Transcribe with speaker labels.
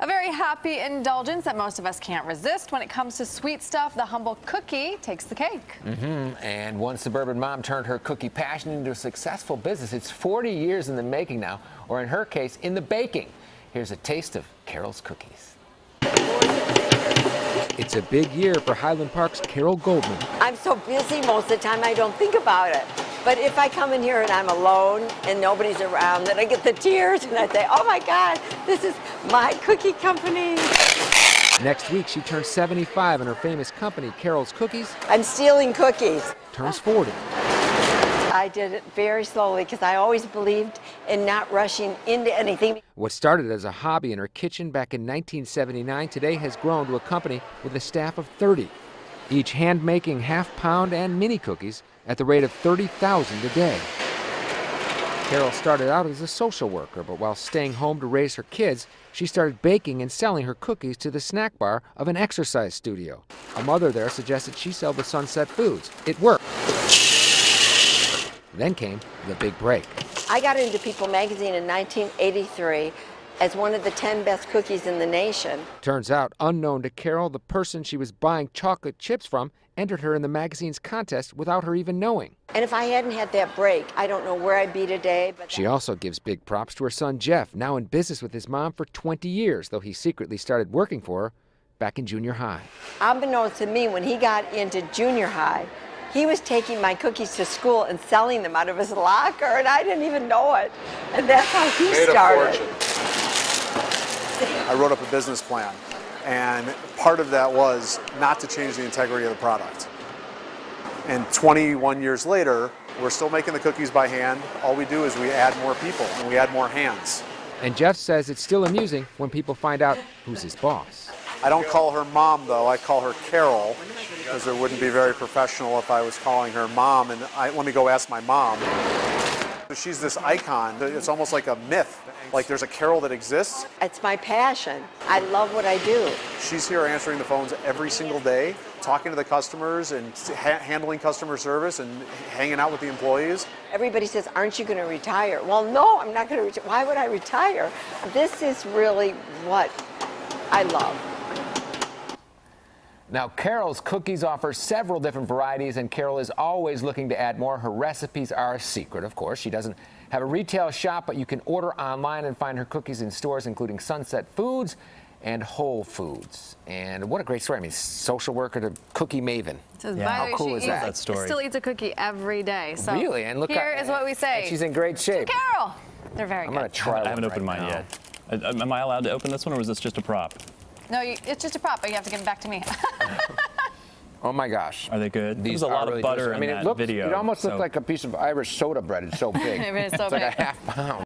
Speaker 1: A very happy indulgence that most of us can't resist. When it comes to sweet stuff, the humble cookie takes the cake.
Speaker 2: And one suburban mom turned her cookie passion into a successful business. It's 40 years in the making now, or in her case, in the baking. Here's a taste of Carol's cookies.
Speaker 3: It's a big year for Highland Park's Carol Goldman.
Speaker 4: I'm so busy most of the time I don't think about it. But if I come in here and I'm alone and nobody's around, then I get the tears and I say, oh my God, this is my cookie company.
Speaker 3: Next week, she turns 75 and her famous company, Carol's Cookies,
Speaker 4: I'm stealing cookies.
Speaker 3: turns 40.
Speaker 4: I did it very slowly because I always believed in not rushing into anything.
Speaker 3: What started as a hobby in her kitchen back in 1979 today has grown to a company with a staff of 30, each hand-making half-pound and mini cookies at the rate of 30,000 a day. Carol started out as a social worker, but while staying home to raise her kids, she started baking and selling her cookies to the snack bar of an exercise studio. A mother there suggested she sell the Sunset Foods. It worked. Then came the big break.
Speaker 4: I got into People magazine in 1983 as one of the 10 best cookies in the nation.
Speaker 3: Turns out, unknown to Carol, the person she was buying chocolate chips from entered her in the magazine's contest without her even knowing.
Speaker 4: And if I hadn't had that break, I don't know where I'd be today. But
Speaker 3: She also gives big props to her son Jeff, now in business with his mom for 20 years, though he secretly started working for her back in junior high.
Speaker 4: unbeknownst to me, when he got into junior high, he was taking my cookies to school and selling them out of his locker, and I didn't even know it. And that's how he started.
Speaker 5: I wrote up a business plan, and part of that was not to change the integrity of the product. And 21 years later, we're still making the cookies by hand. All we do is we add more people and we add more hands.
Speaker 3: And Jeff says it's still amusing when people find out who's his boss.
Speaker 5: I don't call her mom, though. I call her Carol, because it wouldn't be very professional if I was calling her mom. And let me go ask my mom. She's this icon. It's almost like a myth. Like there's a Carol that exists.
Speaker 4: It's my passion. I love what I do.
Speaker 5: She's here answering the phones every single day, talking to the customers and handling customer service and hanging out with the employees.
Speaker 4: Everybody says, aren't you going to retire? Well, no, I'm not going to retire. Why would I retire? This is really what I love.
Speaker 2: Now, Carol's Cookies offer several different varieties, and Carol is always looking to add more. Her recipes are a secret, of course. She doesn't have a retail shop, but you can order online and find her cookies in stores, including Sunset Foods and Whole Foods. And what a great story. I mean, social worker to cookie maven.
Speaker 1: So
Speaker 6: Yeah.
Speaker 2: How cool is that?
Speaker 1: Still eats a cookie every day. So
Speaker 2: Really? And look,
Speaker 1: here is what we say.
Speaker 2: and she's in great shape.
Speaker 1: Carol. They're very
Speaker 2: I'm
Speaker 1: good.
Speaker 2: going to try
Speaker 6: I haven't
Speaker 2: one
Speaker 6: opened
Speaker 2: right
Speaker 6: mine
Speaker 2: now.
Speaker 6: yet. Am I allowed to open this one, or is this just a prop?
Speaker 1: No, it's just a prop, but you have to give it back to me.
Speaker 2: Oh my gosh.
Speaker 6: Are they good?
Speaker 2: These
Speaker 6: There's a
Speaker 2: are
Speaker 6: lot
Speaker 2: really
Speaker 6: of butter
Speaker 2: delicious. I mean,
Speaker 6: in
Speaker 2: it
Speaker 6: that
Speaker 2: looks,
Speaker 6: video.
Speaker 2: It almost
Speaker 6: so-
Speaker 2: looks like a piece of Irish soda bread. It's so big.
Speaker 1: It is so
Speaker 2: It's like
Speaker 1: big.
Speaker 2: a half pound.